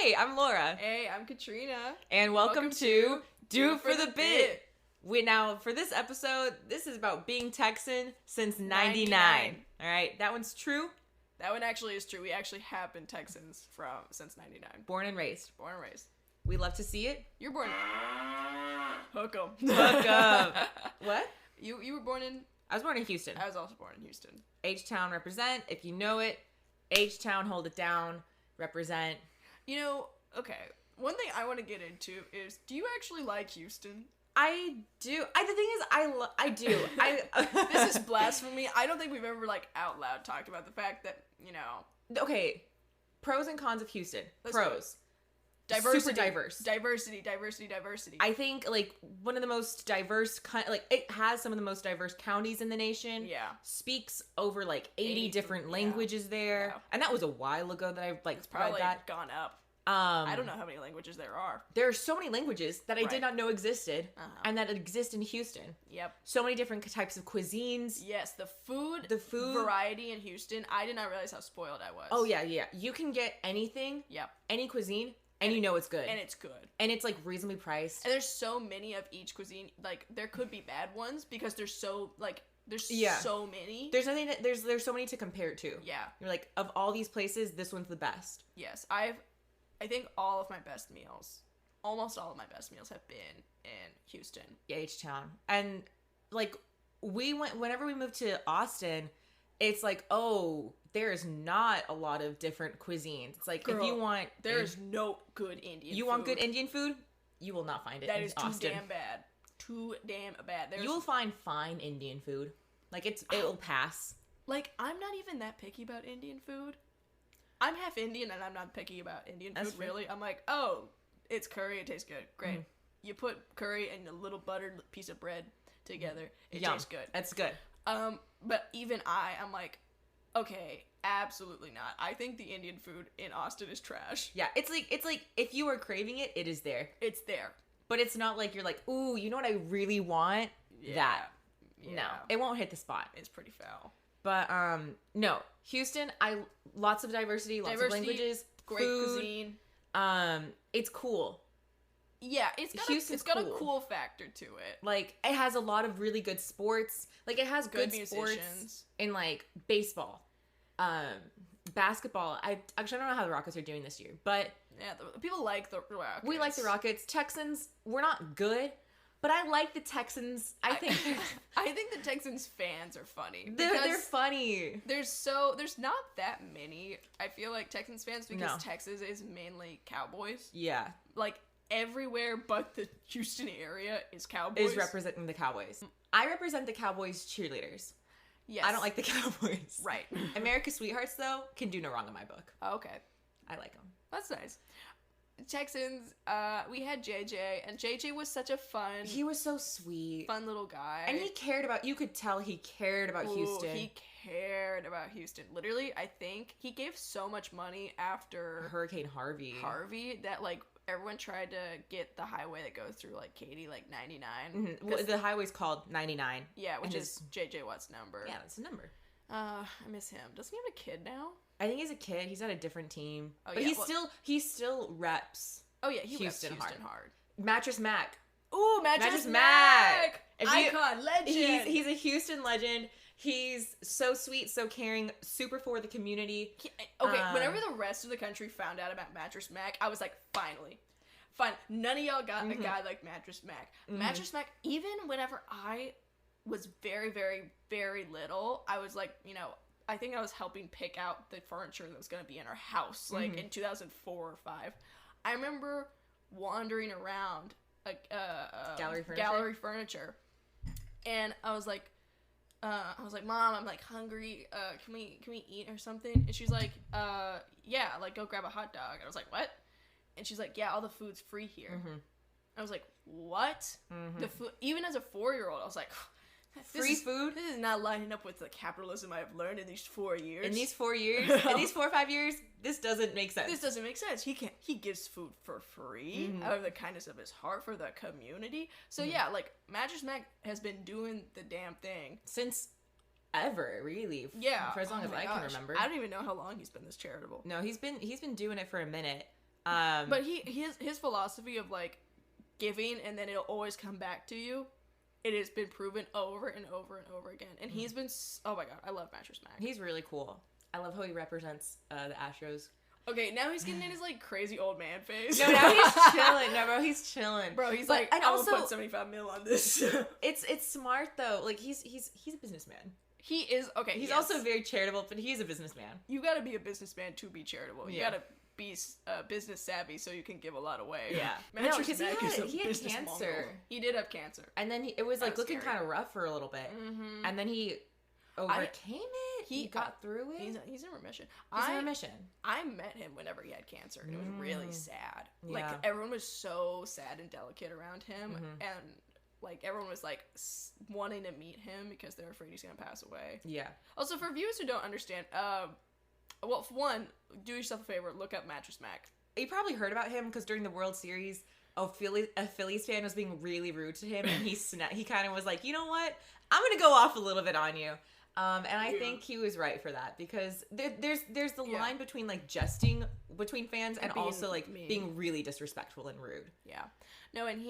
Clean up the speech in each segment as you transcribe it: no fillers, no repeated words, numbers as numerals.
Hey, I'm Laura. Hey, I'm Katrina. And welcome to Do It For The Bit. For this episode, this is about being Texan since 99. All right, that one's true. That one actually is true. We actually have been Texans since 99. Born and raised. Born and raised. We love to see it. You're born... Hook 'em. Hook 'em. What? You were born in... I was born in Houston. I was also born in Houston. H-Town represent. If you know it, H-Town hold it down. Represent. You know, okay, one thing I want to get into is, do you actually like Houston? I do. The thing is, I do. This is blasphemy. I don't think we've ever, out loud talked about the fact that, Okay, pros and cons of Houston. Pros. Diversity. Super diverse. Diversity. I think, one of the most diverse, it has some of the most diverse counties in the nation. Yeah. Speaks over, 80 different languages there. Yeah. And that was a while ago that I, it's probably read that. Gone up. I don't know how many languages there are. There are so many languages that I did not know existed, and that exist in Houston. Yep. So many different types of cuisines. Yes, the food variety in Houston, I did not realize how spoiled I was. Oh, yeah. You can get anything, any cuisine, and you know it's good. And it's good. And it's, reasonably priced. And there's so many of each cuisine. There could be bad ones because there's so, so many. There's nothing, there's so many to compare it to. Yeah. You're of all these places, this one's the best. Yes. I think all of my best meals, almost all of my best meals have been in Houston. Yeah, H-Town. And, whenever we moved to Austin, it's there's not a lot of different cuisines. It's Girl, if you want... There's no good Indian food. You want good Indian food? You will not find it in Austin. That is too damn bad. Too damn bad. You will find fine Indian food. It'll pass. I'm not even that picky about Indian food. I'm half Indian and I'm not picky about Indian food, really. I'm it's curry, it tastes good. Great. Mm-hmm. You put curry and a little buttered piece of bread together. It tastes good. That's good. But even I'm okay, absolutely not. I think the Indian food in Austin is trash. Yeah, it's if you are craving it, it is there. It's there. But it's not you're ooh, you know what I really want? Yeah. That. Yeah. No, it won't hit the spot. It's pretty foul. But no, Houston, lots of diversity, lots of languages, great food, cuisine. It's cool. Yeah, it's got a cool factor to it. It has a lot of really good sports. It has good sports in baseball, basketball. I don't know how the Rockets are doing this year, but yeah, people like the Rockets. We like the Rockets. Texans, we're not good. But I like the Texans. I think the Texans fans are funny. They're funny. There's not that many. I feel like Texans fans because Texas is mainly Cowboys. Yeah. Everywhere but the Houston area is Cowboys. Is representing the Cowboys. I represent the Cowboys cheerleaders. Yes. I don't like the Cowboys. Right. America's Sweethearts, though, can do no wrong in my book. Okay. I like them. That's nice. Texans, we had JJ, and JJ was such a fun... He was so sweet. Fun little guy. And he cared about... You could tell he cared about Houston. He cared about Houston. Literally, I think he gave so much money after... Hurricane Harvey. That, everyone tried to get the highway that goes through, Katy, 99. Mm-hmm. Well, the highway's called 99. Yeah, which is JJ Watt's number. Yeah, that's a number. I miss him. Doesn't he have a kid now? I think he's a kid. He's at a different team. Oh, but he still reps. Oh yeah, he Houston reps Houston hard. Mattress Mac. Ooh, Mattress Mac. Icon, legend. He's a Houston legend. He's so sweet, so caring, super for the community. Whenever the rest of the country found out about Mattress Mac, I was like, finally. Fine. None of y'all got a guy like Mattress Mac. Mm-hmm. Mattress Mac, even whenever I was very, very, very little, I was I think I was helping pick out the furniture that was going to be in our house, in 2004 or 5. I remember wandering around gallery furniture, and I was like, Mom, I'm hungry. Can we eat or something? And she's like, yeah, go grab a hot dog. And I was like, what? And she's like, yeah, all the food's free here. Mm-hmm. I was like, what? Mm-hmm. The food, even as a 4-year-old, I was like, free food? This is not lining up with the capitalism I've learned in these 4 years. In these 4 years? In these 4 or 5 years? This doesn't make sense. This doesn't make sense. He gives food for free out of the kindness of his heart for the community. So yeah, Mattress Mac has been doing the damn thing. Since ever, really. Yeah. For as long as I can remember. I don't even know how long he's been this charitable. No, he's been doing it for a minute. But his philosophy of like giving and then it'll always come back to you. It has been proven over and over and over again. And he's been... Oh my god, I love Mattress Mac. He's really cool. I love how he represents the Astros. Okay, now he's getting in his, like, crazy old man face. No, now he's chilling. No, bro, he's chilling. Bro, he's like, and I'm also, gonna put $75 million on this. it's smart, though. Like, he's a businessman. He is... Okay, He's also very charitable, but he's a businessman. You gotta be a businessman to be charitable. You gotta be business savvy so you can give a lot away. Yeah. Mattress Mac is he had cancer. Mongol. He did have cancer. And then it was like looking kind of rough for a little bit. Mm-hmm. And then he overcame it. He got through it. He's in remission. He's in remission. I met him whenever he had cancer, and it was really sad. Yeah. Like, everyone was so sad and delicate around him, and like everyone was like wanting to meet him because they're afraid he's gonna pass away. Yeah. Also, for viewers who don't understand, well, for one, do yourself a favor, look up Mattress Mac. You probably heard about him because during the World Series, a Phillies fan was being really rude to him, and he kind of was like, you know what? I'm gonna go off a little bit on you. And I think he was right for that because there's the line between like jesting between fans and also like being really disrespectful and rude. Yeah. No, and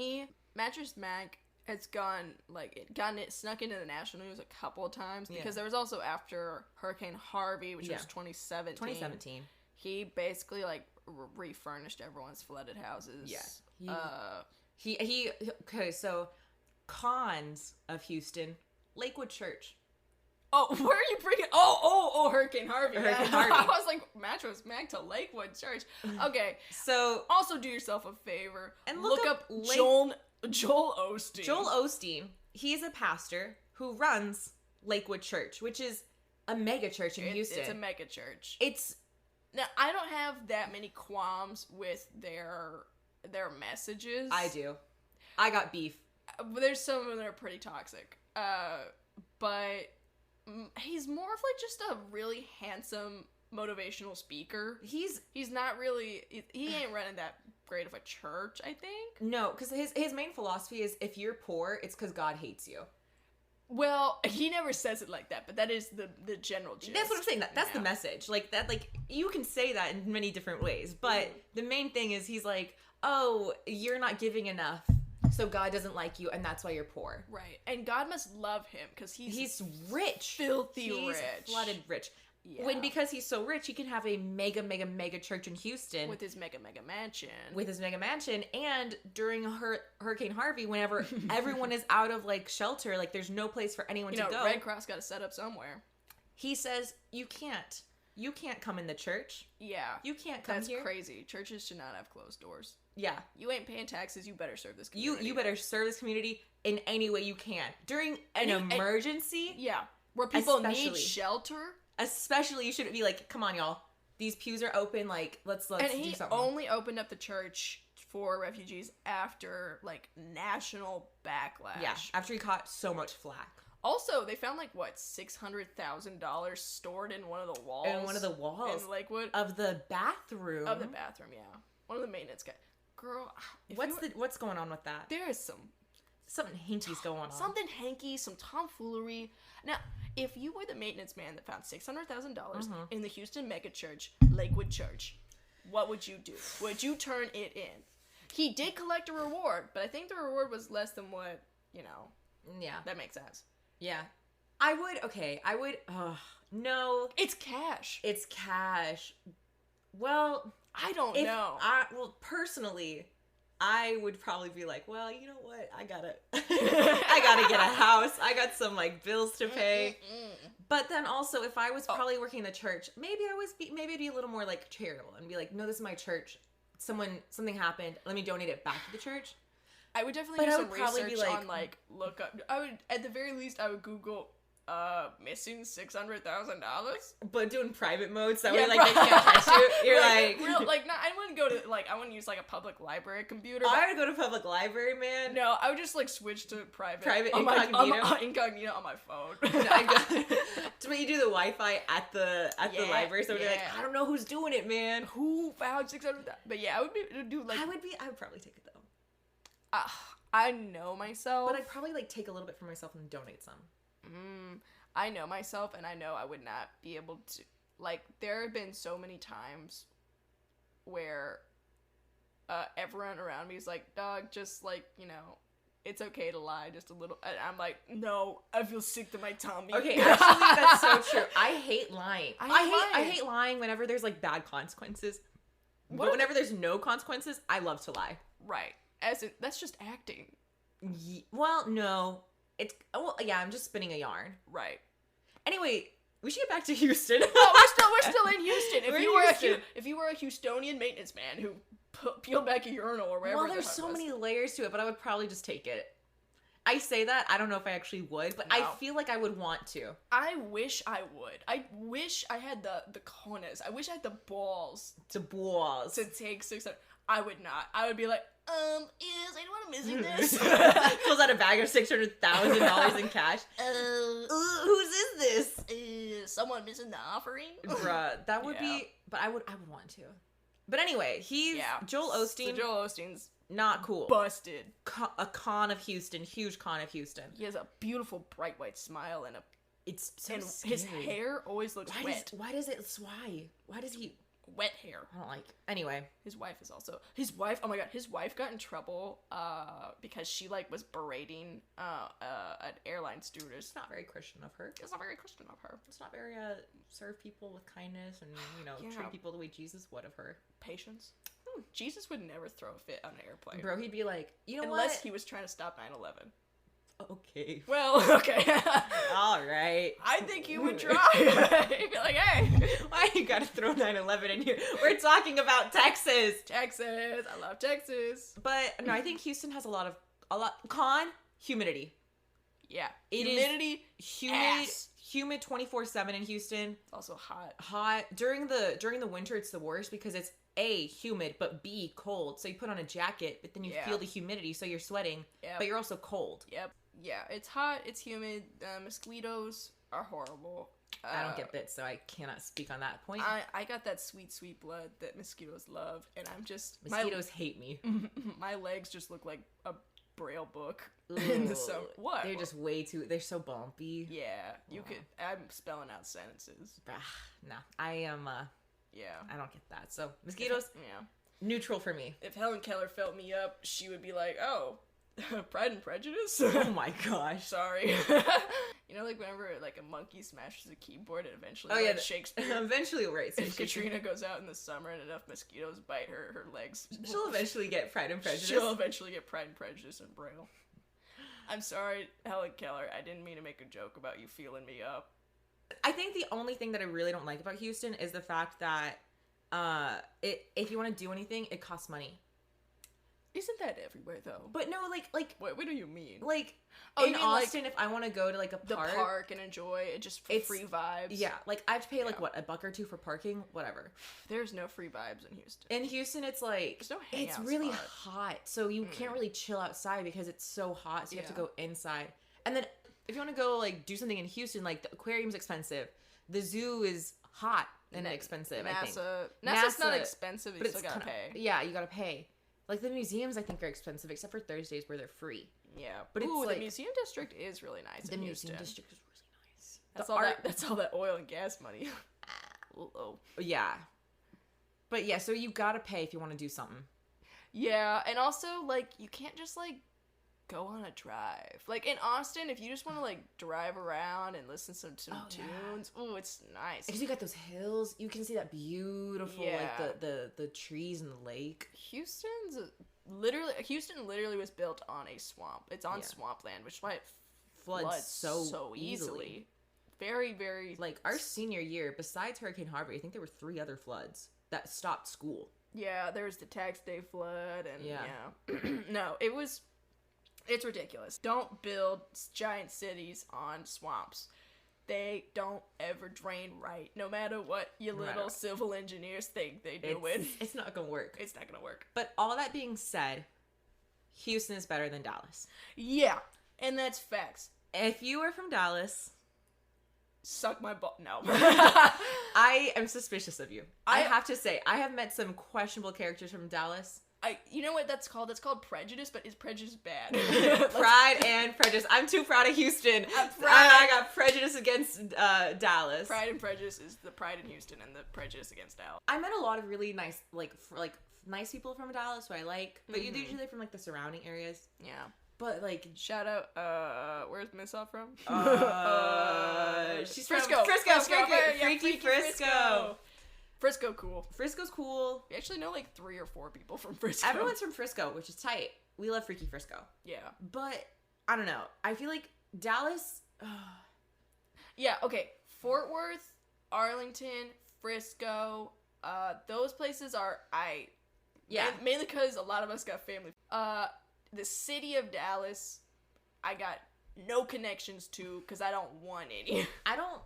Mattress Mac has snuck into the national news a couple of times because there was also after Hurricane Harvey, which was 2017. 2017. He basically like refurnished everyone's flooded houses. Yeah. Okay, so cons of Houston, Lakewood Church. Oh, where are you bringing? Hurricane Harvey. Hurricane Harvey. I was like, Mattress Mac to Lakewood Church. Okay. So also do yourself a favor and look up Joel Osteen. Joel Osteen. He's a pastor who runs Lakewood Church, which is a mega church in Houston. It's a mega church. Now I don't have that many qualms with their messages. I do. I got beef. There's some of them that are pretty toxic. But he's more of like just a really handsome motivational speaker. He's not really, he ain't running that great of a church, I think. No, because his main philosophy is if you're poor, it's because God hates you. Well, he never says it like that, but that is the general gist. That's what I'm saying. That's the message. Like that, like you can say that in many different ways, but the main thing is he's like, oh, you're not giving enough. So God doesn't like you, and that's why you're poor. Right. And God must love him, because he's rich. Filthy rich. Flooded rich. Yeah. Because he's so rich, he can have a mega, mega, mega church in Houston. With his mega, mega mansion. And during Hurricane Harvey, whenever everyone is out of, like, shelter, like, there's no place for anyone to go. Red Cross got to set up somewhere. He says, you can't. You can't come in the church. Yeah. You can't come here. That's crazy. Churches should not have closed doors. Yeah. You ain't paying taxes, you better serve this community. You better serve this community in any way you can. During an emergency. Yeah. Where people need shelter. Especially, you shouldn't be like, come on, y'all. These pews are open, like, let's do something. And he only opened up the church for refugees after, like, national backlash. Yeah, after he caught so much flack. Also, they found, like, what, $600,000 stored in one of the walls? In one of the walls. In Lakewood. Of the bathroom. Yeah. One of the maintenance guys. Girl, what's going on with that? There is something hanky's going on. Something hanky, some tomfoolery. Now, if you were the maintenance man that found $600,000 in the Houston megachurch, Lakewood Church, what would you do? Would you turn it in? He did collect a reward, but I think the reward was less than what, Yeah. That makes sense. Yeah. I would, no. It's cash. Well, I don't know. Personally, I would probably be like, well, you know what? I gotta get a house. I got some like bills to pay. But then also, if I was probably working in the church, maybe I'd be a little more like charitable and be like, no, this is my church. Something happened. Let me donate it back to the church. I would definitely do some research on look up. I would, at the very least, I would Google missing $600,000. But doing private mode, so they can't catch you. You're I wouldn't go to I wouldn't use like a public library computer. I would go to public library, man. No, I would just like switch to private incognito. Incognito on my phone. But you do the Wi-Fi at the library, so you're like, I don't know who's doing it, man. Who found 600,000? But yeah, I would do like. I would probably take it though. I know myself, but I'd probably like take a little bit for myself and donate some. I know myself, and I know I would not be able to. Like, there have been so many times where everyone around me is like, dog, just like, you know, it's okay to lie just a little. And I'm like, no, I feel sick to my tummy. Okay, actually, that's so true. I hate lying. I hate lying whenever there's like bad consequences. What But whenever there's no consequences, I love to lie. Right. That's just acting. Well, no. I'm just spinning a yarn. Right. Anyway, we should get back to Houston. We're still in Houston. We're in Houston. If you were a Houstonian maintenance man who peeled back a urinal or wherever. Well, there's so many layers to it, but I would probably just take it. I say that, I don't know if I actually would, but I feel like I would want to. I wish I would. I wish I had the cojones. I wish I had the balls. To Take 600. I would not. I would be like, is anyone missing this? Pulls out a bag of $600,000 in cash. Whose is this? Is someone missing the offering? Bruh, that would be, but I would want to. But anyway, Joel Osteen. So Joel Osteen's not cool. Busted. A con of Houston, huge con of Houston. He has a beautiful bright white smile and it's so and scary. his hair always looks wet. Why does he wet hair? I don't like. Anyway, his wife. Oh my god, his wife got in trouble because she like was berating an airline stewardess. It's not very Christian of her. It's not very Christian of her. It's not very serve people with kindness and treat people the way Jesus would of her. Patience. Jesus would never throw a fit on an airplane. Bro, he'd be like, unless he was trying to stop 9/11. Okay. Well, okay. All right. I think he would try. He'd be like, hey. Why you gotta throw 9/11 in here? We're talking about Texas. Texas. I love Texas. But no, I think Houston has a lot humidity. Yeah. Humidity. Humid 24/7 in Houston. It's also hot. Hot. During the winter, it's the worst because it's A, humid, but B, cold. So you put on a jacket, but then you feel the humidity, so you're sweating, but you're also cold. Yep. Yeah, it's hot, it's humid, mosquitoes are horrible. I don't get bit, so I cannot speak on that point. I got that sweet, sweet blood that mosquitoes love, and I'm just... Mosquitoes hate me. My legs just look like a Braille book in the summer. What? They're just they're so bumpy. Yeah, I'm spelling out sentences. No, I am, yeah. I don't get that. So, mosquitoes, neutral for me. If Helen Keller felt me up, she would be like, oh, Pride and Prejudice? Oh my gosh. Sorry. Like whenever like a monkey smashes a keyboard and eventually Shakespeare. Eventually, right. So if Katrina goes out in the summer and enough mosquitoes bite her legs, she'll eventually get Pride and Prejudice. She'll eventually get Pride and Prejudice and Braille. I'm sorry, Helen Keller. I didn't mean to make a joke about you feeling me up. I think the only thing that I really don't like about Houston is the fact that if you want to do anything, it costs money. Isn't that everywhere though? But no, like what do you mean? Like in Austin, if I want to go to like the park and enjoy it, just for free vibes. Yeah, like I have to pay like what, $1 or $2 for parking, whatever. There's no free vibes in Houston. In Houston, it's like there's no hangout it's really spot. hot, so you can't really chill outside because it's so hot. So you have to go inside. And then if you want to go like do something in Houston, like the aquarium's expensive, the zoo is hot and expensive. I think NASA's not expensive, but you still gotta pay. Yeah, you gotta pay. Like, the museums, I think, are expensive, except for Thursdays where they're free. Yeah. But it's the museum district is really nice in Houston. The museum district is really nice. That's all that oil and gas money. Yeah. But, yeah, so you gotta pay if you want to do something. Yeah, and also, like, you can't just, like, go on a drive. Like, in Austin, if you just want to, like, drive around and listen to some tunes, it's nice. Because you got those hills, you can see that beautiful, like, the trees and the lake. Houston literally was built on a swamp. It's on swampland, which is why it floods so easily. Very, very... Like, our senior year, besides Hurricane Harvey, I think there were 3 other floods that stopped school. Yeah, there was the tax day flood, and no, it's ridiculous. Don't build giant cities on swamps. They don't ever drain right, no matter what your little civil engineers think they do it. It's not gonna work. It's not gonna work. But all that being said, Houston is better than Dallas. Yeah, and that's facts. If you are from Dallas... Suck my butt. No. I am suspicious of you. I have to say, I have met some questionable characters from Dallas. You know what that's called? That's called prejudice, but is prejudice bad? Pride and Prejudice. I'm too proud of Houston. I got prejudice against Dallas. Pride and Prejudice is the pride in Houston and the prejudice against Dallas. I met a lot of really nice, nice people from Dallas who I like, but you're usually from, like, the surrounding areas. Yeah. But, like... Shout out, where's Miss Up from? She's Frisco. Frisco. Freaky Frisco. Frisco cool. Frisco's cool. We actually know like 3 or 4 people from Frisco. Everyone's from Frisco, which is tight. We love Freaky Frisco. Yeah. But, I don't know. I feel like Dallas... Yeah, okay. Fort Worth, Arlington, Frisco, those places are... Yeah. Mainly because a lot of us got family. The city of Dallas, I got no connections to because I don't want any. I don't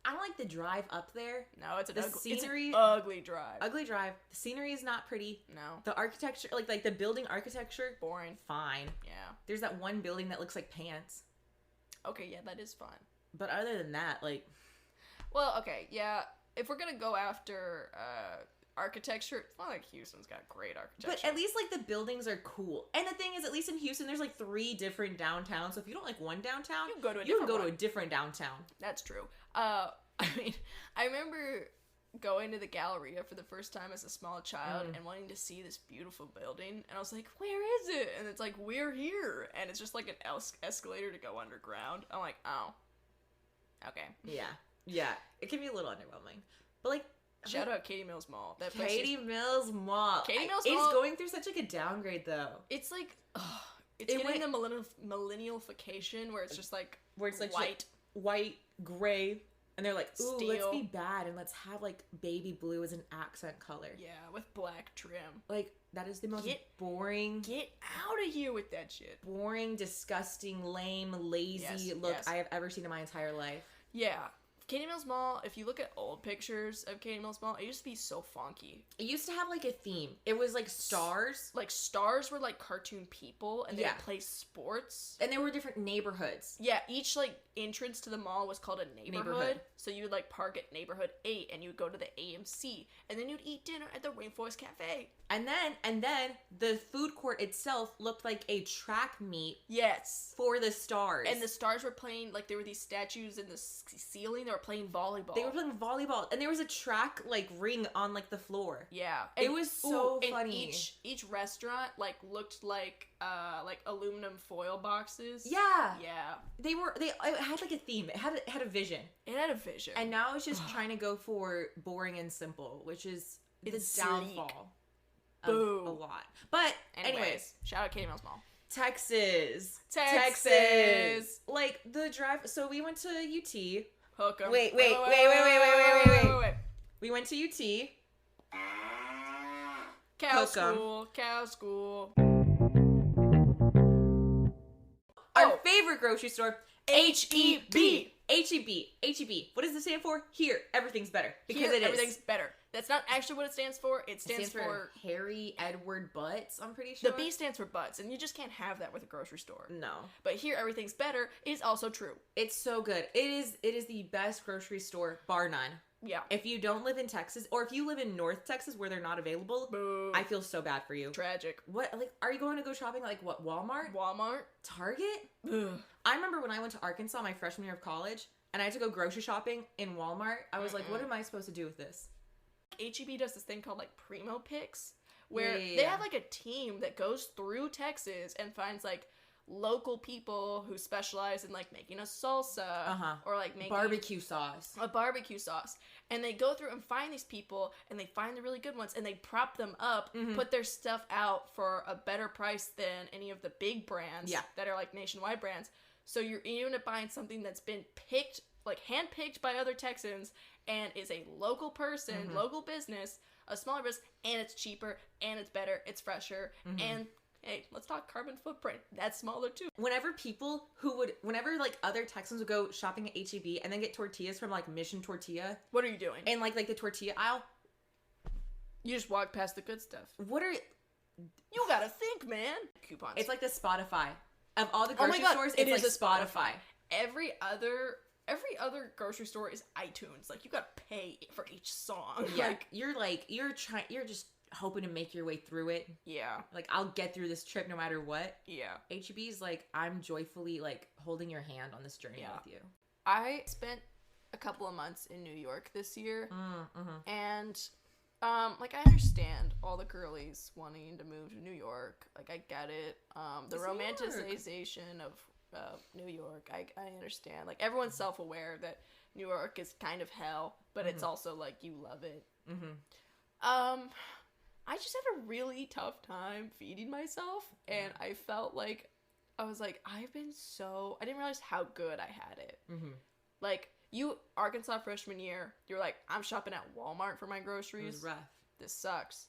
like the drive up there. No, it's scenery. It's an ugly drive. Ugly drive. The scenery is not pretty. No. The architecture, like the building architecture, boring. Fine. Yeah. There's that one building that looks like pants. Okay, yeah, that is fun. But other than that, like... Well, okay, yeah. If we're gonna go after architecture, it's not like Houston's got great architecture. But at least, like, the buildings are cool. And the thing is, at least in Houston, there's, like, 3 different downtowns. So if you don't like one downtown, you can go to a different downtown. That's true. I mean, I remember going to the Galleria for the first time as a small child and wanting to see this beautiful building. And I was like, where is it? And it's like, we're here. And it's just like an escalator to go underground. I'm like, oh. Okay. Yeah. Yeah. It can be a little underwhelming. But, like... Shout out Katy Mills Mall. Katy Mills Mall. Katy Mills Mall. It's going through such, like, a downgrade, though. It's like... It's getting the millennialification where it's just like... Where it's, like, white, gray... And they're like, ooh, steel. Let's be bad and let's have, like, baby blue as an accent color. Yeah, with black trim. Like, that is the most boring... Get out of here with that shit. Boring, disgusting, lame, lazy look I have ever seen in my entire life. Yeah. Katy Mills Mall, if you look at old pictures of Katy Mills Mall, it used to be so funky. It used to have, like, a theme. It was, like, stars. Like, stars were, like, cartoon people, and they would play sports. And there were different neighborhoods. Yeah, each, like, entrance to the mall was called a neighborhood. So you would, like, park at neighborhood 8, and you would go to the AMC. And then you'd eat dinner at the Rainforest Cafe. And then the food court itself looked like a track meet. Yes. For the stars. And the stars were playing, like, there were these statues in the ceiling. They were playing volleyball. They were playing volleyball. And there was a track, like, ring on, like, the floor. Yeah. And, it was so funny. And each restaurant, like, looked like aluminum foil boxes. Yeah. Yeah. It had, like, a theme. It had a vision. It had a vision. And now it's just trying to go for boring and simple, which is the downfall. Of a lot. But anyways, shout out Katy Mills Mall. Texas. Like the drive. So we went to UT. Hook 'em. Wait. We went to UT. Cow school. Our favorite grocery store. HEB. HEB. What does it stand for? Here, everything's better. Because everything's better. That's not actually what it stands for. It stands for Harry Edward Butts, I'm pretty sure. The B stands for Butts, and you just can't have that with a grocery store. No. But here, everything's better is also true. It's so good. It is the best grocery store, bar none. Yeah. If you don't live in Texas, or if you live in North Texas where they're not available, boo. I feel so bad for you. Tragic. What, like, are you going to go shopping at, like, what, Walmart? Target? Ugh. I remember when I went to Arkansas my freshman year of college, and I had to go grocery shopping in Walmart. I was like, what am I supposed to do with this? HEB does this thing called, like, Primo Picks, where they have, like, a team that goes through Texas and finds, like, local people who specialize in, like, making a salsa or, like, making barbecue sauce. A barbecue sauce. And they go through and find these people, and they find the really good ones, and they prop them up, put their stuff out for a better price than any of the big brands that are, like, nationwide brands. So you end up buying something that's been picked, like, hand-picked by other Texans, and is a local person, local business, a smaller business, and it's cheaper, and it's better, it's fresher, and hey, let's talk carbon footprint. That's smaller too. Whenever like other Texans would go shopping at HEB and then get tortillas from like Mission Tortilla. What are you doing? And like the tortilla aisle. You just walk past the good stuff. You gotta think, man. Coupons. It's like the Spotify. Of all the grocery stores, it's like Spotify. Every other grocery store is iTunes. Like, you gotta pay for each song. Yeah. Like, you're just hoping to make your way through it. Yeah. Like, I'll get through this trip no matter what. Yeah. HEB is like, I'm joyfully like holding your hand on this journey with you. I spent a couple of months in New York this year, and like, I understand all the girlies wanting to move to New York. Like, I get it. The romanticization of New York, I understand. Like, everyone's self-aware that New York is kind of hell, but it's also like, you love it. I just had a really tough time feeding myself, and I felt like, I was like, I didn't realize how good I had it. Like, Arkansas freshman year, you were like, I'm shopping at Walmart for my groceries. It was rough. This sucks.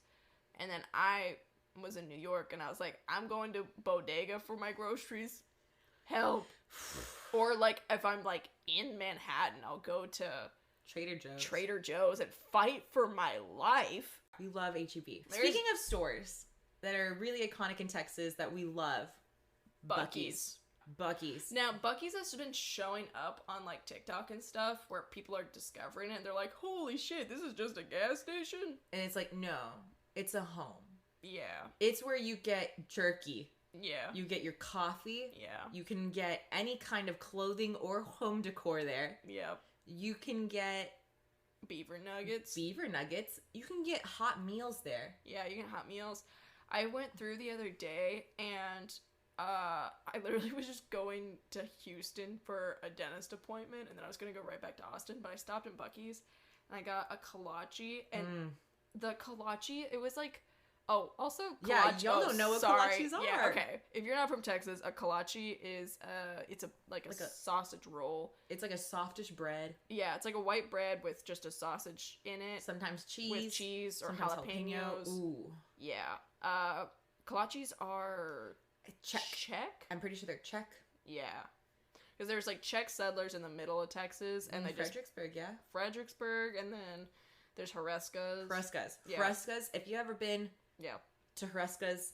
And then I was in New York, and I was like, I'm going to Bodega for my groceries. Help. Or, like, if I'm, like, in Manhattan, I'll go to Trader Joe's and fight for my life. We love HEB. Speaking of stores that are really iconic in Texas that we love, Buc-ee's. Now, Buc-ee's has been showing up on, like, TikTok and stuff where people are discovering it, and they're like, holy shit, this is just a gas station? And it's like, no, it's a home. Yeah. It's where you get jerky. Yeah. You get your coffee. Yeah. You can get any kind of clothing or home decor there. Yeah. You can get beaver nuggets. You can get hot meals there. Yeah, you get hot meals. I went through the other day, and I literally was just going to Houston for a dentist appointment, and then I was going to go right back to Austin, but I stopped in Buc-ee's, and I got a kolache, and the kolache, it was like, also kolache. Yeah, y'all don't know what kolaches are. Yeah, okay. If you're not from Texas, a kolache is it's a sausage roll. It's like a softish bread. Yeah, it's like a white bread with just a sausage in it. Sometimes cheese. With cheese or sometimes jalapenos. Ooh. Yeah. Kolaches are Czech? I'm pretty sure they're Czech. Yeah. Because there's like Czech settlers in the middle of Texas, and Fredericksburg, Fredericksburg, and then there's Huescas. Yeah. Huescas. If you ever been to Huescas,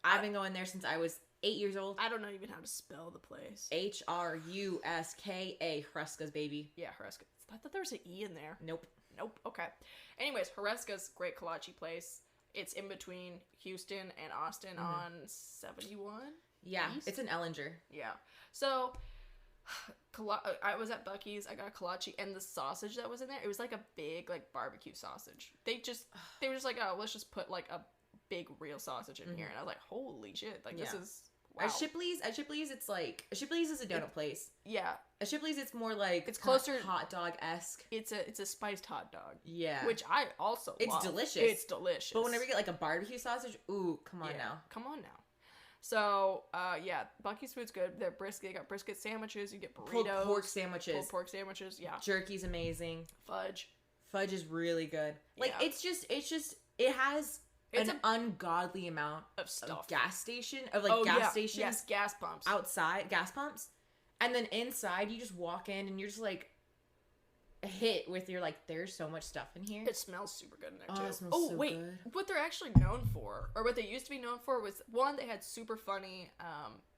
I've been going there since I was 8 years old. I don't know even how to spell the place. Hruska, Huescas, baby. Yeah, Huescas. I thought there was an E in there. Nope. Okay. Anyways, Huescas, great kolache place. It's in between Houston and Austin on 71. Yeah, East? it's in Ellinger. Yeah. So, I was at Buc-ee's. I got a kolache, and the sausage that was in there, it was like a big, like, barbecue sausage. They were just like, oh, let's just put, like, a big real sausage in here. And I was like, holy shit. Like, this is... Wow. At Shipley's, it's like... Shipley's is a donut place. Yeah. At Shipley's, it's more like... It's closer... hot dog-esque. It's a spiced hot dog. Yeah. Which I also love. It's delicious. But whenever you get, like, a barbecue sausage, ooh, come on now. Come on now. So, Buc-ee's food's good. They got brisket sandwiches. You get burritos. Pulled pork sandwiches. Yeah. Jerky's amazing. Fudge is really good. Like, it has... It's an ungodly amount of stuff. Gas stations. Yes, gas pumps. Outside, gas pumps. And then inside, you just walk in and you're just like hit with your like, there's so much stuff in here. It smells super good in there too. It smells so good. What they're actually known for, or what they used to be known for, was one, they had super funny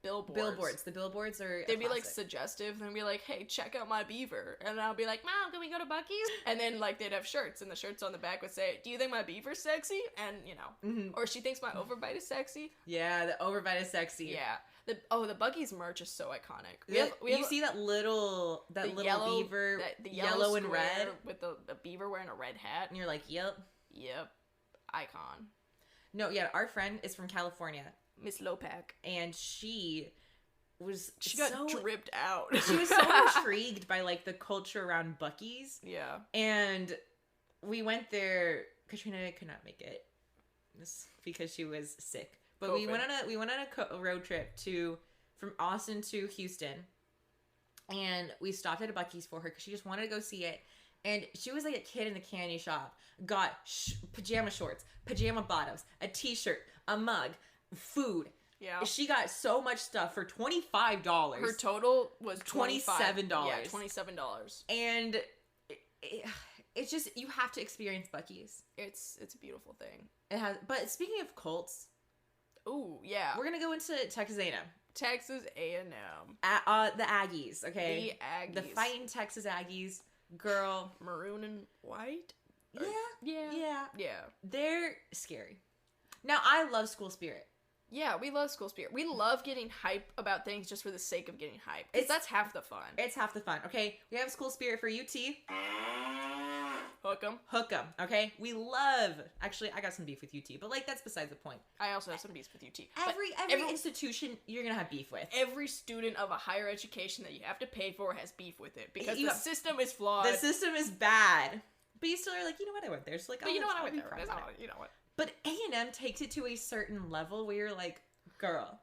billboards. The billboards are they'd be like suggestive, and they'd be like, hey, check out my beaver, and I'll be like, Mom, can we go to Buc-ee's? And then like they'd have shirts, and the shirts on the back would say, do you think my beaver's sexy? And you know, or she thinks my overbite is sexy. Yeah, the overbite is sexy. Yeah. The Buc-ee's merch is so iconic. You see that little beaver, the yellow and red, with the beaver wearing a red hat, and you're like, yep, icon. No, yeah, our friend is from California, Miss Lopak, and she got dripped out. She was so intrigued by like the culture around Buc-ee's. Yeah, and we went there. Katrina could not make it because she was sick. But COVID. we went on a road trip from Austin to Houston, and we stopped at a Buc-ee's for her because she just wanted to go see it. And she was like a kid in the candy shop. Got pajama shorts, pajama bottoms, a t-shirt, a mug, food. Yeah. She got so much stuff for $25. Her total was $27. Yeah, $27. And it's just, you have to experience Buc-ee's. It's a beautiful thing. It has. But speaking of cults. Ooh, yeah. We're going to go into Texas A&M. Texas A&M. The Aggies, okay? The Aggies. The fighting Texas Aggies. Girl. Maroon and white? Yeah. They're scary. Now, I love school spirit. Yeah, we love school spirit. We love getting hype about things just for the sake of getting hype. Because that's half the fun. It's half the fun. Okay, we have school spirit for UT. Hook 'em. Hook 'em, okay? We love... Actually, I got some beef with UT, but, like, that's besides the point. I also have some beef with UT. Every institution you're gonna have beef with. Every student of a higher education that you have to pay for has beef with it. Because the system is flawed. The system is bad. But you still are like, you know what, I went there. It's like, but you know what, I went there. You know what. But A&M takes it to a certain level where you're like, girl,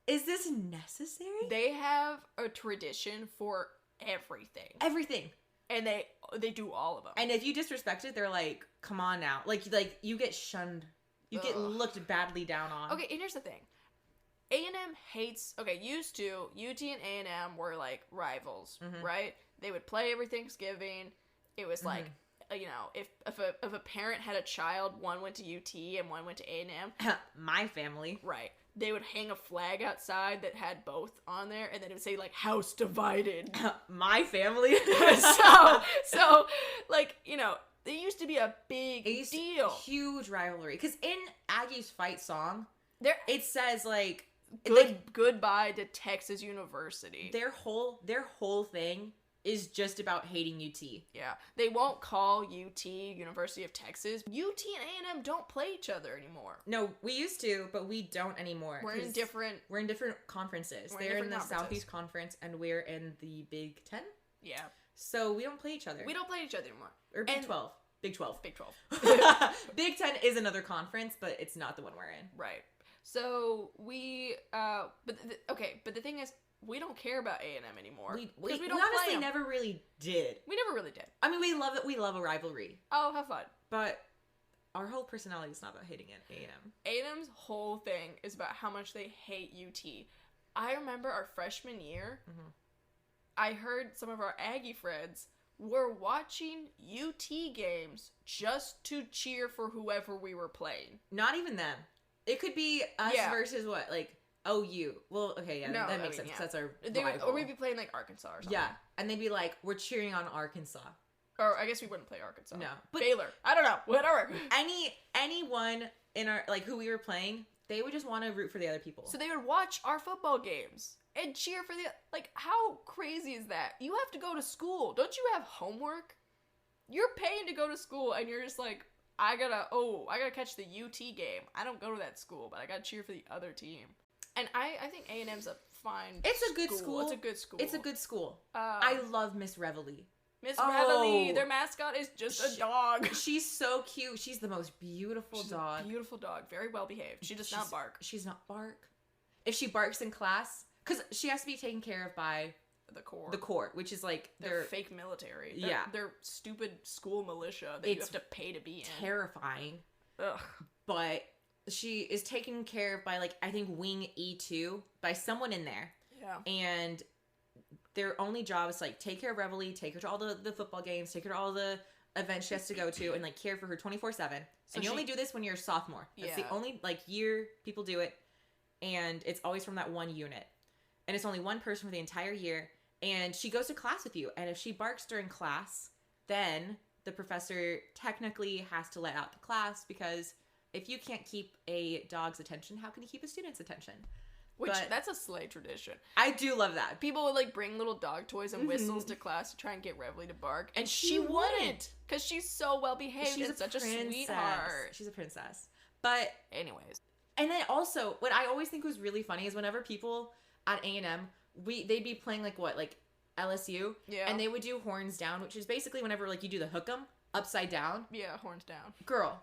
is this necessary? They have a tradition for everything, and they do all of them. And if you disrespect it, they're like, come on now, like you get shunned, you get looked badly down on. Okay, and here's the thing, A&M hates. Okay, used to UT and A&M were like rivals, right? They would play every Thanksgiving. It was like. You know, if a parent had a child, one went to UT and one went to A&M. My family. Right. They would hang a flag outside that had both on there, and then it would say, like, house divided. My family. so, like, you know, there used to be a big deal. Huge rivalry. Because in Aggie's fight song, it says, like... Goodbye to Texas University. Their whole thing... is just about hating UT. Yeah. They won't call UT University of Texas. UT and A&M don't play each other anymore. No, we used to, but we don't anymore. We're in different conferences. They're in the Southeast Conference, and we're in the Big Ten? Yeah. So we don't play each other. We don't play each other anymore. Or Big 12. Big 12. Big 12. Big Ten is another conference, but it's not the one we're in. Right. So we, but the thing is, we don't care about A&M anymore. We honestly never really did. We never really did. I mean, we love it. We love a rivalry. Oh, have fun. But our whole personality is not about hating it. A&M. A&M's whole thing is about how much they hate UT. I remember our freshman year, I heard some of our Aggie friends were watching UT games just to cheer for whoever we were playing. Not even them. It could be us versus what? Like... OU. Well, okay, yeah, that makes sense. Yeah. That's our rival. Or we'd be playing, like, Arkansas or something. Yeah, and they'd be like, we're cheering on Arkansas. Or I guess we wouldn't play Arkansas. No. But Baylor. I don't know. Whatever. Anyone in our, like, who we were playing, they would just want to root for the other people. So they would watch our football games and cheer for the... Like, how crazy is that? You have to go to school. Don't you have homework? You're paying to go to school, and you're just like, I gotta catch the UT game. I don't go to that school, but I gotta cheer for the other team. And I think A&M's a fine It's a good school. It's a good school. It's a good school. I love Miss Reveille. Miss Reveille, their mascot is just a dog. She's so cute. She's the most beautiful dog. A beautiful dog. Very well behaved. She does not bark. She's not bark. If she barks in class, because she has to be taken care of by... The Corps. The Corps, which is like... Their fake military. Their stupid school militia that you have to pay to be in. Terrifying. Ugh. But... she is taken care of by, like, I think Wing E2, by someone in there. Yeah. And their only job is, like, take care of Reveille, take her to all the football games, take her to all the events she has to go to, and, like, care for her 24/7. So and you only do this when you're a sophomore. That's the only, like, year people do it. And it's always from that one unit. And it's only one person for the entire year. And she goes to class with you. And if she barks during class, then the professor technically has to let out the class because... if you can't keep a dog's attention, how can you keep a student's attention? That's a sleigh tradition. I do love that. People would, like, bring little dog toys and whistles to class to try and get Reveille to bark. And she wouldn't. Because she's so well behaved and such a sweetheart. She's a princess. But anyways. And then also, what I always think was really funny is whenever people at A&M, they'd be playing, like, what? Like, LSU? Yeah. And they would do horns down, which is basically whenever, like, you do the hook 'em upside down. Yeah, horns down. Girl.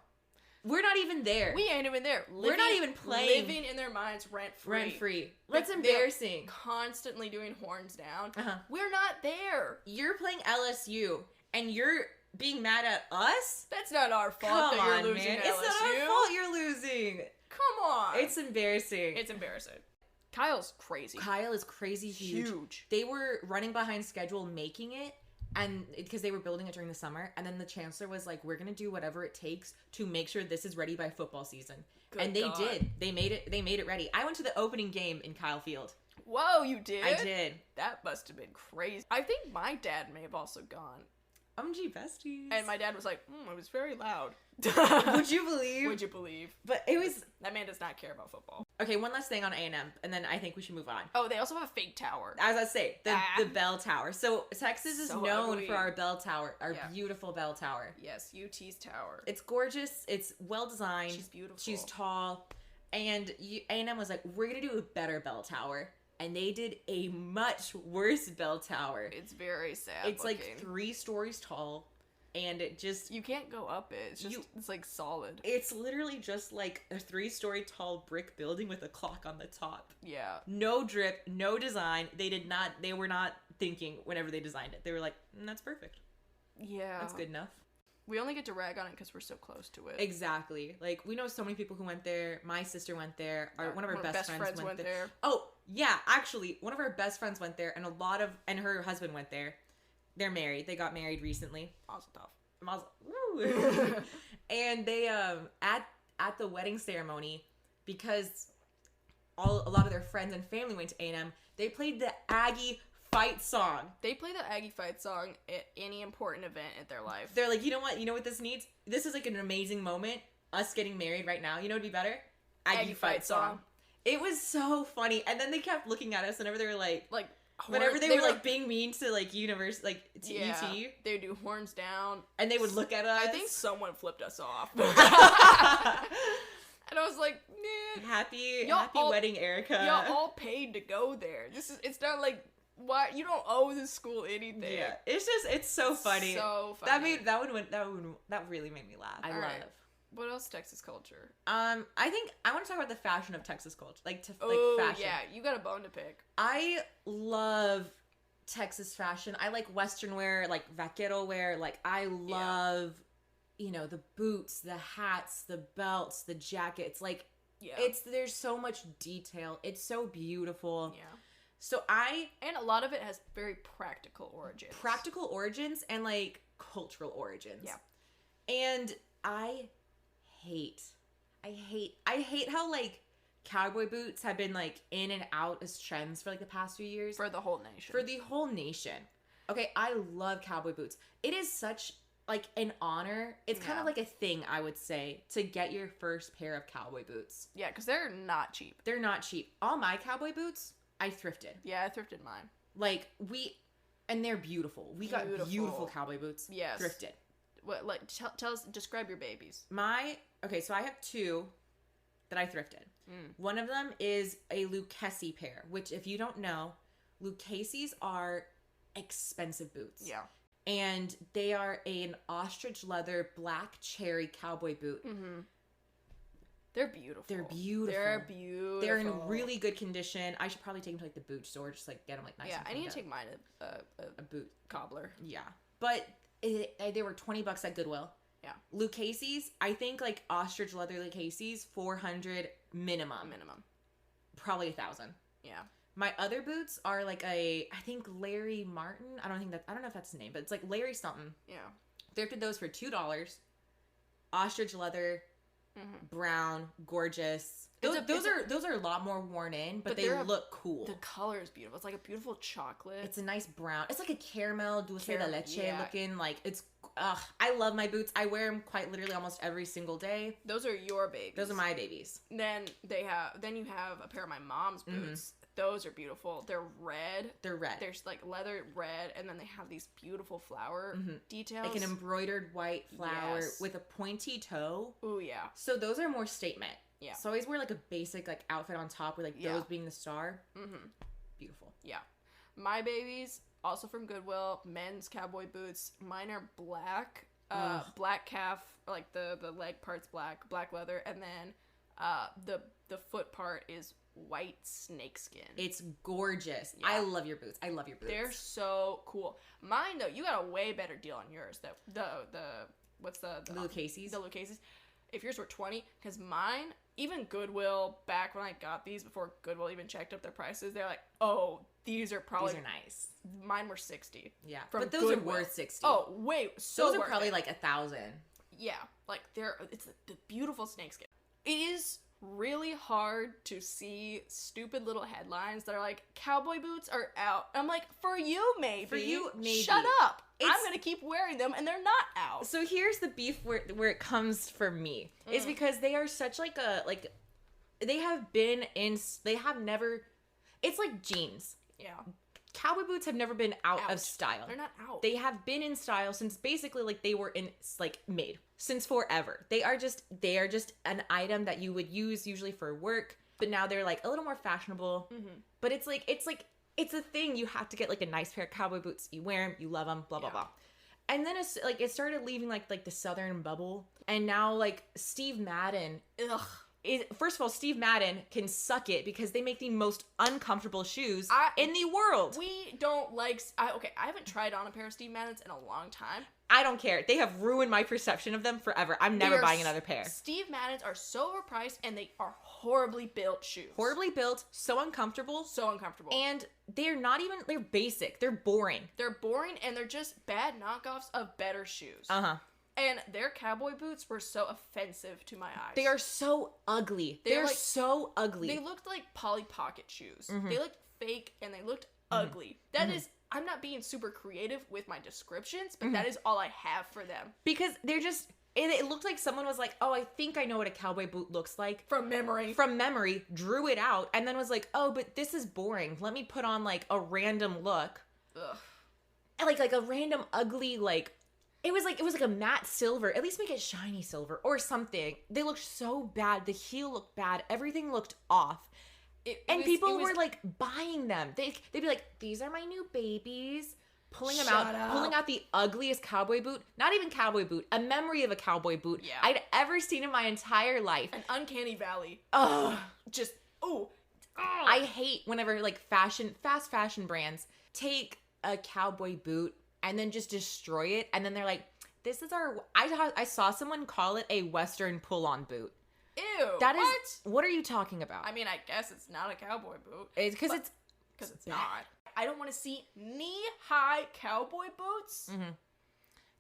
We're not even there. We ain't even there. We're not even playing. Living in their minds rent-free. Rent-free. That's embarrassing. Constantly doing horns down. Uh-huh. We're not there. You're playing LSU, and you're being mad at us? That's not our fault that you're losing, man. LSU. It's not our fault you're losing. Come on. It's embarrassing. It's embarrassing. Kyle's crazy. Kyle is crazy huge. They were running behind schedule making it. And because they were building it during the summer, and then the chancellor was like, we're gonna do whatever it takes to make sure this is ready by football season. And they did. They made it ready. I went to the opening game in Kyle Field. Whoa, you did? I did. That must have been crazy. I think my dad may have also gone. OMG besties. And my dad was like, it was very loud. Would you believe? Would you believe? But it was... That man does not care about football. Okay, one last thing on A&M, and then I think we should move on. Oh, they also have a fake tower. As I say, the bell tower. So Texas is So known ugly. for our bell tower, our beautiful bell tower. Yes, UT's tower. It's gorgeous. It's well designed. She's beautiful. She's tall. And A&M was like, we're going to do a better bell tower. And they did a much worse bell tower. It's very sad. It's looking. like 3 stories tall. And it just... You can't go up it. It's just, it's like solid. It's literally just like a 3-story tall brick building with a clock on the top. Yeah. No drip, no design. They were not thinking whenever they designed it. They were like, that's perfect. Yeah. That's good enough. We only get to rag on it because we're so close to it. Exactly. Like, we know so many people who went there. My sister went there. One of our best friends went there. Oh, yeah. Actually, one of our best friends went there, and her husband went there. They're married. They got married recently. Mazel Woo. And they at the wedding ceremony, because a lot of their friends and family went to A&M, they played the Aggie fight song. They play the Aggie fight song at any important event in their life. They're like, you know what? You know what this needs? This is like an amazing moment. Us getting married right now. You know what'd be better? Aggie fight song. It was so funny. And then they kept looking at us whenever they were like whenever they were like being mean to like universe, like to ET. They would do horns down. And they would look at us. I think someone flipped us off. And I was like, man. Happy wedding, Erica. Y'all all paid to go there. It's not like, why you don't owe this school anything. Yeah. It's so funny. So funny. That really made me laugh. I love. Right. What else Texas culture? I think I want to talk about the fashion of Texas culture. Fashion. Yeah, you got a bone to pick. I love Texas fashion. I like Western wear, like vaquero wear. Like, I love, the boots, the hats, the belts, the jackets. Like, there's so much detail. It's so beautiful. Yeah. So and a lot of it has very practical origins. Practical origins and, like, cultural origins. Yeah. And I hate how, like, cowboy boots have been, like, in and out as trends for, like, the past few years. For the whole nation. Okay, I love cowboy boots. It is such, like, an honor. It's kind of like a thing, I would say, to get your first pair of cowboy boots. Yeah, because they're not cheap. They're not cheap. All my cowboy boots, I thrifted. Yeah, I thrifted mine. Like, and they're beautiful. We got beautiful cowboy boots. Yes. Thrifted. What, like, tell us, describe your babies. So I have 2 that I thrifted. One of them is a Lucchese pair, which, if you don't know, Lucchese's are expensive boots. Yeah. And they are an ostrich leather black cherry cowboy boot. Mm-hmm. They're beautiful. They're in really good condition. I should probably take them to, like, the boot store, just, like, get them, like, nice. Yeah, and I need to take mine to a boot cobbler. Yeah. But they were $20 at Goodwill. Yeah. Lucchese's, I think, like, ostrich leather Lucchese's, $400 minimum. Probably $1,000. Yeah. My other boots are like I think Larry Martin. I don't know if that's his name, but it's like Larry something. Yeah. Thrifted those for $2. Ostrich leather, brown, gorgeous. Those are a lot more worn in, but they look cool. The color is beautiful. It's like a beautiful chocolate. It's a nice brown. It's like a caramel dulce de leche looking. Like, it's I love my boots. I wear them quite literally almost every single day. Those are your babies. Those are my babies. Then you have a pair of my mom's boots. Those are beautiful. They're red. They're like leather red, and then they have these beautiful flower details. Like an embroidered white flower with a pointy toe. Ooh, yeah. So those are more statement. Yeah. So I always wear like a basic like outfit on top with like those being the star. Mm-hmm. Beautiful. Yeah. My babies, also from Goodwill, men's cowboy boots. Mine are black. Black calf, like the leg part's black leather, and then the foot part is white snakeskin. It's gorgeous. Yeah. I love your boots. They're so cool. Mine though, you got a way better deal on yours. The Lucchese's. The Lucchese's. If yours were $20, because mine, even Goodwill, back when I got these, before Goodwill even checked up their prices, they're like, oh, these are nice. Mine were $60. Yeah, but those are worth $60. Oh, wait, those are probably like $1,000. Yeah, like it's the beautiful snakeskin. It is really hard to see stupid little headlines that are like, cowboy boots are out. I'm like, for you maybe. For you maybe. Shut up. I'm gonna keep wearing them, and they're not out. So here's the beef where it comes for me. Is because they are such like a, like, they have never, it's like jeans. Yeah. Cowboy boots have never been out of style. They're not out. They have been in style since basically like they were made since forever. They are just an item that you would use usually for work, but now they're like a little more fashionable. But it's a thing. You have to get like a nice pair of cowboy boots. You wear them, you love them, blah blah blah. And then it's like it started leaving like the Southern bubble, and now like Steve Madden. First of all, Steve Madden can suck it because they make the most uncomfortable shoes in the world. We don't like... I haven't tried on a pair of Steve Maddens in a long time. I don't care. They have ruined my perception of them forever. I'm never buying another pair. Steve Maddens are so overpriced, and they are horribly built shoes. Horribly built, so uncomfortable. So uncomfortable. And they're basic. They're boring. They're boring, and they're just bad knockoffs of better shoes. And their cowboy boots were so offensive to my eyes. They are so ugly. They're like, so ugly. They looked like Polly Pocket shoes. They looked fake, and they looked ugly. That is... I'm not being super creative with my descriptions, but that is all I have for them. Because they're just... It looked like someone was like, oh, I think I know what a cowboy boot looks like. From memory, drew it out, and then was like, oh, but this is boring. Let me put on, like, a random look. Ugh. Like a random ugly, like... It was like a matte silver. At least make it shiny silver or something. They looked so bad. The heel looked bad. Everything looked off. People were like buying them. They'd be like, these are my new babies. Pulling out the ugliest cowboy boot. Not even cowboy boot. A memory of a cowboy boot I'd ever seen in my entire life. An uncanny valley. I hate whenever like fast fashion brands take a cowboy boot and then just destroy it, and then they're like, this is our... I saw someone call it a Western pull-on boot. Ew, what are you talking about? I mean, I guess it's not a cowboy boot. It's because it's not. I don't want to see knee-high cowboy boots.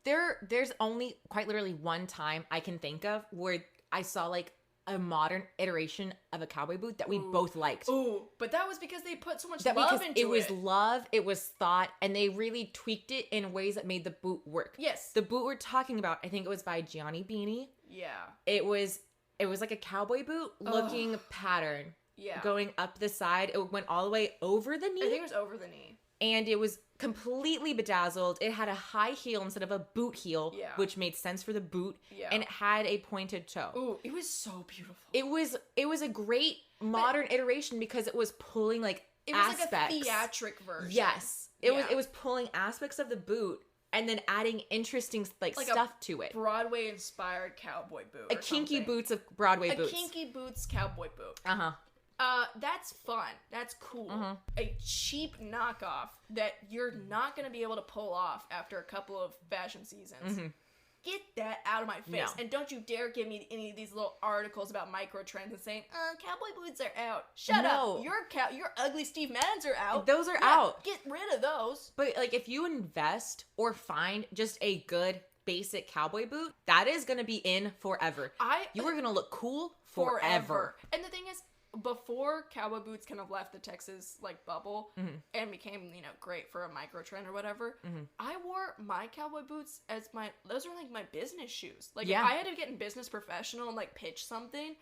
There's only quite literally one time I can think of where I saw like a modern iteration of a cowboy boot that we both liked. Ooh, but that was because they put so much love into it. It was love, it was thought, and they really tweaked it in ways that made the boot work. Yes. The boot we're talking about, I think it was by Gianni Beanie. Yeah. It was like a cowboy boot looking pattern. Yeah. Going up the side. It went all the way over the knee. I think it was over the knee. And it was completely bedazzled. It had a high heel instead of a boot heel, which made sense for the boot. Yeah. And it had a pointed toe. Ooh, it was so beautiful. It was a great modern iteration because it was pulling like aspects. It was like a theatric version. Yes. It was pulling aspects of the boot and then adding interesting like stuff to it. Broadway inspired cowboy boot. A kinky boots of Broadway boots. A kinky boots cowboy boot. That's fun. That's cool. A cheap knockoff that you're not going to be able to pull off after a couple of fashion seasons. Get that out of my face. No. And don't you dare give me any of these little articles about micro trends and saying, cowboy boots are out. Shut up. Your ugly Steve Maddens are out. Those are out. Get rid of those. But like if you invest or find just a good basic cowboy boot, that is going to be in forever. You are going to look cool forever. And the thing is, before cowboy boots kind of left the Texas like bubble and became, great for a micro trend or whatever, I wore my cowboy boots as those are like my business shoes. Like if I had to get in business professional and like pitch something,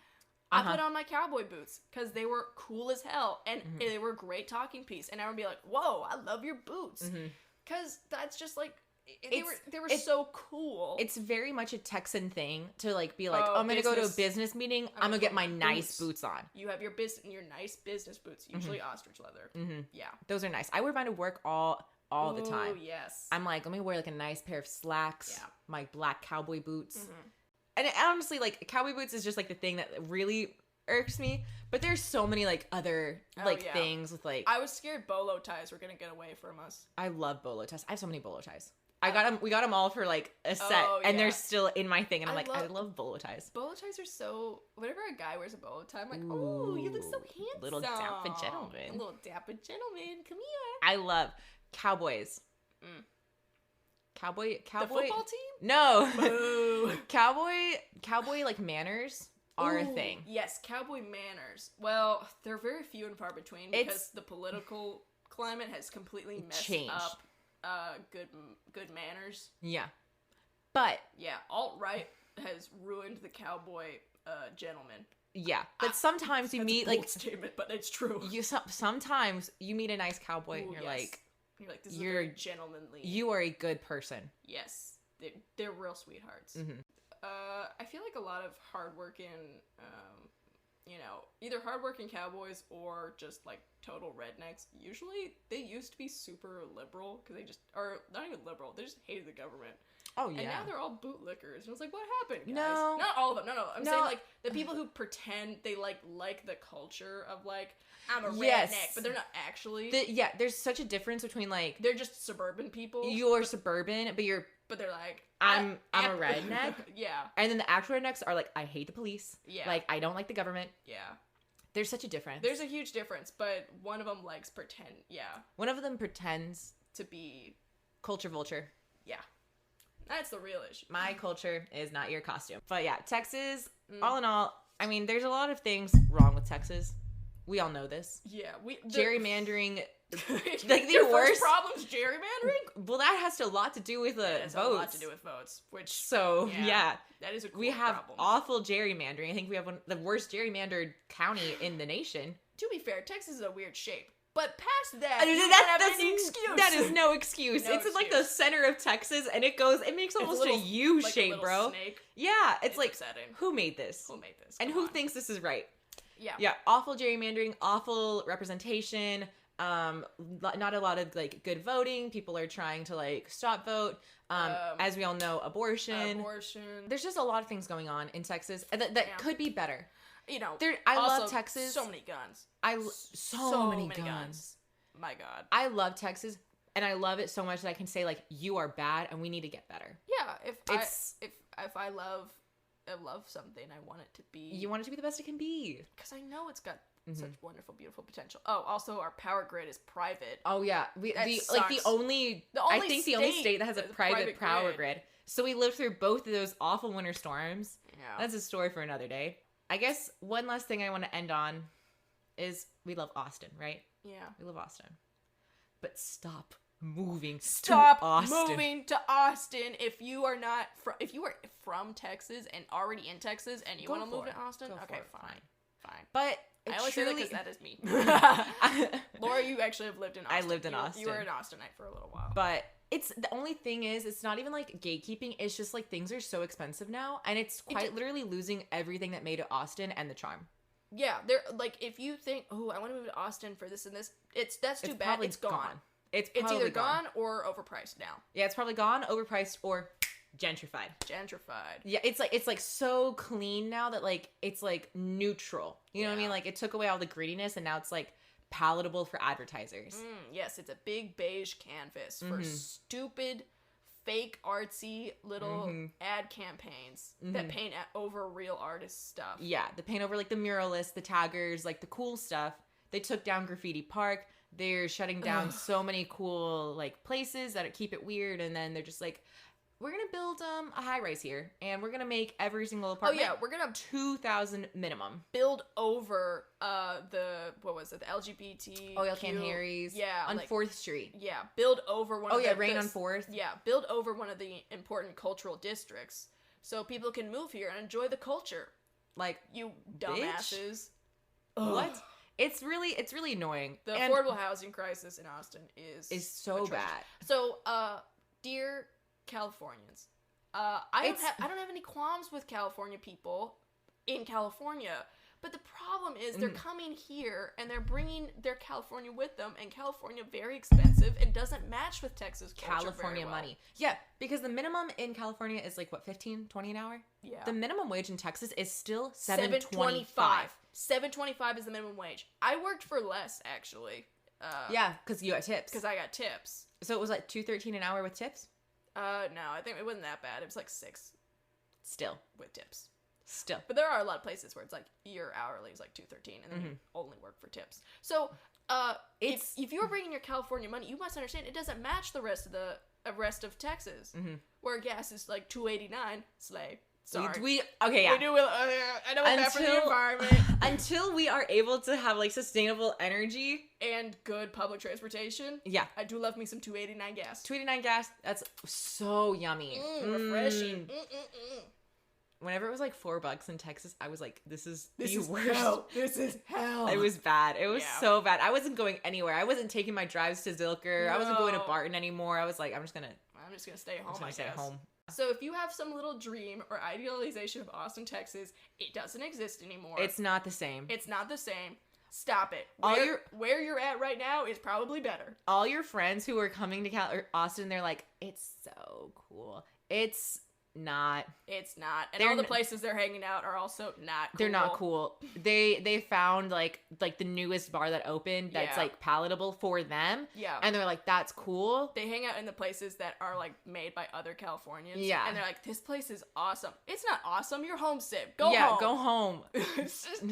I put on my cowboy boots because they were cool as hell and they were a great talking piece. And I would be like, whoa, I love your boots. Because that's just like, they were so cool. It's very much a Texan thing to like be like, I'm gonna go to a business meeting. I'm gonna get my nice boots on. You have your nice business boots, usually ostrich leather. Yeah, those are nice. I wear mine to work all the time. Yes, I'm like, let me wear like a nice pair of slacks. My black cowboy boots. And honestly, like cowboy boots is just like the thing that really irks me. But there's so many like other things with like. I was scared bolo ties were gonna get away from us. I love bolo ties. I have so many bolo ties. We got them all for like a set, and they're still in my thing. And I love bolo ties. Bolo ties are so. Whenever a guy wears a bolo tie, I'm like, oh, you look so handsome, little dapper gentleman. A little dapper gentleman, come here. I love cowboys. Cowboy. The football team? No. Boo. Cowboy like manners are a thing. Yes, cowboy manners. Well, they're very few and far between because the political climate has completely messed up good manners. Yeah. But yeah, alt-right has ruined the cowboy gentleman. Yeah, but sometimes you meet a bold statement, but it's true. Sometimes you meet a nice cowboy and you're like, this is very gentlemanly. You are a good person. Yes, they're real sweethearts. Mm-hmm. I feel like a lot of hardworking, either hardworking cowboys or just like total rednecks. Usually, they used to be super liberal because or not even liberal. They just hated the government. Oh, yeah. And now they're all bootlickers. And I was like, what happened, guys? No. Not all of them. No. I'm saying, like, the people who pretend they, like the culture of, like, I'm a redneck, but they're not actually. There's such a difference between, like... They're just suburban people. You're suburban, but they're like... I'm a redneck. Yeah. And then the actual rednecks are like, I hate the police. Yeah. Like, I don't like the government. Yeah. There's such a difference. There's a huge difference, but one of them likes pretend. Yeah. One of them pretends... to be... Culture vulture. Yeah. That's the real issue. My culture is not your costume. But yeah, Texas, all in all, I mean, there's a lot of things wrong with Texas. We all know this. Yeah. Gerrymandering, like the worst problem's gerrymandering? Well, that has a lot to do with votes. A lot to do with votes, which... So, yeah. That is a cool We have problem. awful gerrymandering. I think we have the worst gerrymandered county in the nation. To be fair, Texas is a weird shape. But past that, that's any excuse. That is no excuse. It's in like the center of Texas, and it makes almost a U shape, bro. Snake. Yeah, it's like, upsetting. Who made this? Who made this? And who thinks this is right? Yeah. Yeah, awful gerrymandering, awful representation, not a lot of like good voting. People are trying to like stop vote. As we all know, abortion. There's just a lot of things going on in Texas that could be better. I love Texas. So many guns. So many guns. My God. I love Texas, and I love it so much that I can say like, you are bad, and we need to get better. Yeah, if I love something, I want it to be. You want it to be the best it can be. Because I know it's got such wonderful, beautiful potential. Oh, also our power grid is private. Oh yeah, the only state that has a private power grid. So we lived through both of those awful winter storms. Yeah, that's a story for another day. I guess one last thing I want to end on is we love Austin, right? Yeah. We love Austin. But stop moving to Austin. If you are from Texas and already in Texas and you want to move to Austin, okay, fine. But I only say that because that is me. Laura, you actually have lived in Austin. I lived in Austin. You were an Austinite for a little while. But it's the only thing is it's not even like gatekeeping. It's just like things are so expensive now, and it's quite literally losing everything that made it Austin and the charm. Yeah, they're like, if you think, oh, I want to move to Austin for this and this, that's too bad. It's gone. It's either gone or overpriced now. Yeah, it's probably gone, overpriced, or gentrified. Yeah, it's like so clean now that like it's like neutral. You know what I mean? Like it took away all the grittiness, and now it's like palatable for advertisers. Yes, it's a big beige canvas for stupid, fake, artsy little ad campaigns that paint over real artist stuff. Yeah, they paint over like the muralists, the taggers, like the cool stuff. They took down Graffiti Park. They're shutting down so many cool like places that keep it weird, and then they're just like, we're gonna build a high rise here, and we're gonna make every single apartment. Oh yeah, we're gonna 2,000 minimum. Build over the LGBT. Oh yeah, Ken Harry's. Yeah, on 4th Street. Yeah, build over one. Rain on 4th. Yeah, build over one of the important cultural districts so people can move here and enjoy the culture. Like, you dumbasses. What? It's really annoying. The affordable housing crisis in Austin is so bad. So, dear Californians, I don't have any qualms with California people in California, but the problem is they're coming here and they're bringing their California with them, and California very expensive and doesn't match with Texas culture California very well. money. Yeah, because the minimum in California is like what, 15, 20 an hour? Yeah. The minimum wage in Texas is still $7.25. $7.25 is the minimum wage. I worked for less actually. Yeah, because you got tips. Because I got tips. So it was like $2.13 an hour with tips? No, I think it wasn't that bad. It was like $6. Still. With tips. Still. But there are a lot of places where it's like your hourly is like $2.13 and then you only work for tips. So, if you're bringing your California money, you must understand it doesn't match the rest of Texas, where gas is like $2.89. Slay. Sorry. Okay, yeah. We do. I know it's bad for the environment. Until we are able to have like sustainable energy and good public transportation. Yeah. I do love me some 289 gas. 289 gas. That's so yummy. Refreshing. Whenever it was like $4 in Texas, I was like, this is the worst. Hell. This is hell. It was bad. It was so bad. I wasn't going anywhere. I wasn't taking my drives to Zilker. No. I wasn't going to Barton anymore. I was like, I'm just gonna stay home. Stay home. So if you have some little dream or idealization of Austin, Texas, it doesn't exist anymore. It's not the same. It's not the same. Stop it. Where you're at right now is probably better. All your friends who are coming to Austin, they're like, it's so cool. It's not. It's not. And all the places they're hanging out are also not cool. They're not cool. They found like the newest bar that opened that's like palatable for them. Yeah. And they're like, that's cool. They hang out in the places that are like made by other Californians. Yeah. And they're like, this place is awesome. It's not awesome. You're homesick. Go home. Yeah, go home. It's just,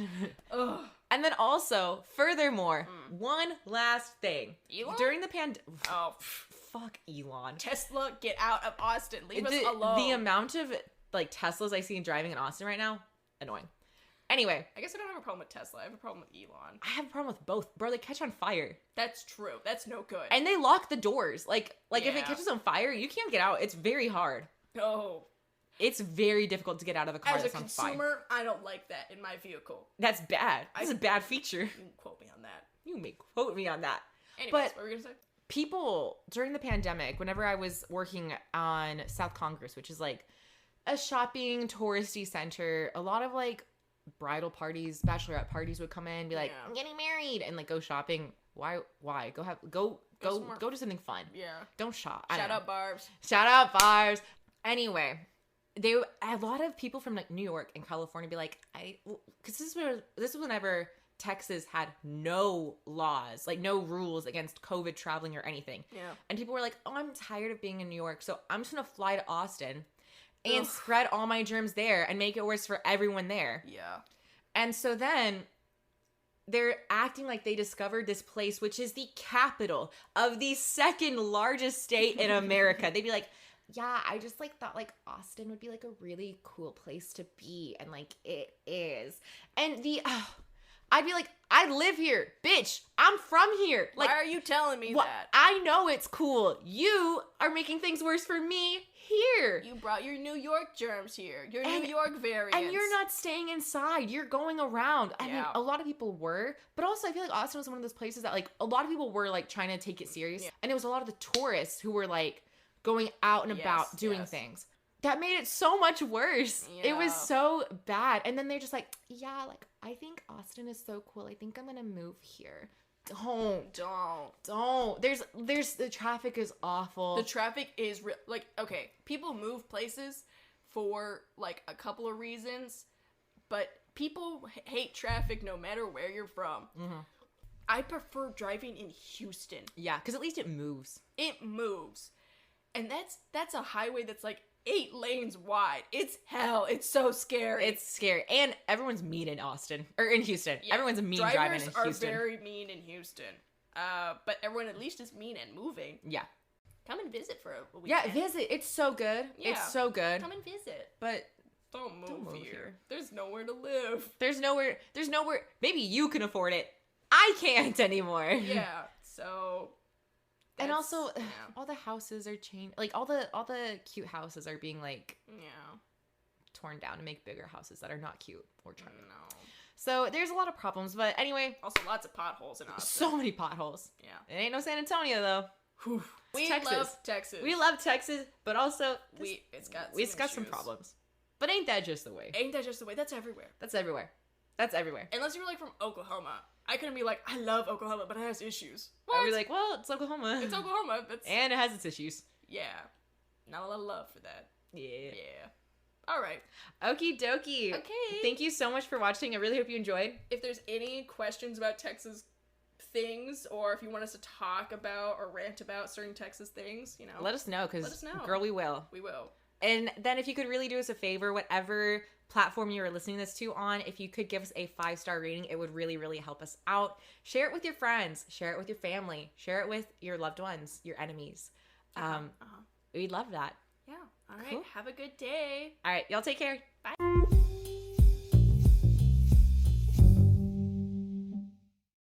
ugh. And then also, furthermore, one last thing. Elon? During the pandemic. Oh, fuck Elon. Tesla, get out of Austin. Leave us alone. The amount of like Teslas I see driving in Austin right now, annoying. Anyway. I guess I don't have a problem with Tesla. I have a problem with Elon. I have a problem with both. Bro, they catch on fire. That's true. That's no good. And they lock the doors. Like if it catches on fire, you can't get out. It's very hard. Oh. It's very difficult to get out of a car that's on fire. As a consumer, I don't like that in my vehicle. That's bad. That's a bad feature. You can quote me on that. You may quote me on that. Anyways, but what were we going to say? People, during the pandemic, whenever I was working on South Congress, which is like a shopping touristy center, a lot of like bridal parties, bachelorette parties would come in and be like, I'm getting married, and like go shopping. Why? Go do something fun. Yeah. Don't shop. Shout out bars. Shout out bars. Anyway, a lot of people from like New York and California be like, because this was whenever Texas had no laws, like no rules against COVID traveling or anything. Yeah. And people were like, oh, I'm tired of being in New York, so I'm just gonna fly to Austin and spread all my germs there and make it worse for everyone there. Yeah. And so then they're acting like they discovered this place, which is the capital of the second largest state in America. They'd be like, yeah, I just like thought like Austin would be like a really cool place to be, and like it is. And I'd be like, I live here, bitch. I'm from here. Like, why are you telling me that? I know it's cool. You are making things worse for me here. You brought your New York germs here. Your New York variants. And you're not staying inside. You're going around. I mean, a lot of people were, but also I feel like Austin was one of those places that like a lot of people were like trying to take it serious. Yeah. And it was a lot of the tourists who were like going out and about doing things. That made it so much worse. Yeah. It was so bad. And then they're just like, yeah, like, I think Austin is so cool. I think I'm going to move here. Don't. There's the traffic is awful. The traffic is like, okay, people move places for like a couple of reasons, but people hate traffic no matter where you're from. Mm-hmm. I prefer driving in Houston. Yeah, because at least it moves. It moves. And that's a highway that's like 8 lanes wide. It's hell. It's so scary. It's scary. And everyone's mean in Austin. Or in Houston. Yeah. Everyone's mean driving in Houston. Drivers are very mean in Houston. But everyone at least is mean and moving. Yeah. Come and visit for a weekend. Yeah, visit. It's so good. Yeah. It's so good. Come and visit. But don't move here. There's nowhere to live. There's nowhere. Maybe you can afford it. I can't anymore. Yeah. So... and also, all the houses are changed. Like, all the cute houses are being, like, torn down to make bigger houses that are not cute or charming. No. So, there's a lot of problems. But anyway. Also, lots of potholes in Austin. So many potholes. Yeah. It ain't no San Antonio, though. Whew. We love Texas. We love Texas, but also... it's got some problems. But ain't that just the way? That's everywhere. That's everywhere. Unless you were, like, from Oklahoma. I couldn't be like, I love Oklahoma, but it has issues. What? I'd be like, well, it's Oklahoma. It's Oklahoma. And it has its issues. Yeah. Not a lot of love for that. Yeah. All right. Okie dokie. Okay. Thank you so much for watching. I really hope you enjoyed. If there's any questions about Texas things, or if you want us to talk about or rant about certain Texas things, let us know, because, girl, we will. We will. And then if you could really do us a favor, whatever platform you are listening this to on, if you could give us a 5-star rating, it would really, really help us out. Share it with your friends. Share it with your family. Share it with your loved ones, your enemies. We'd love that. Yeah. All All right, Cool. have a good day. All right, y'all take care. Bye.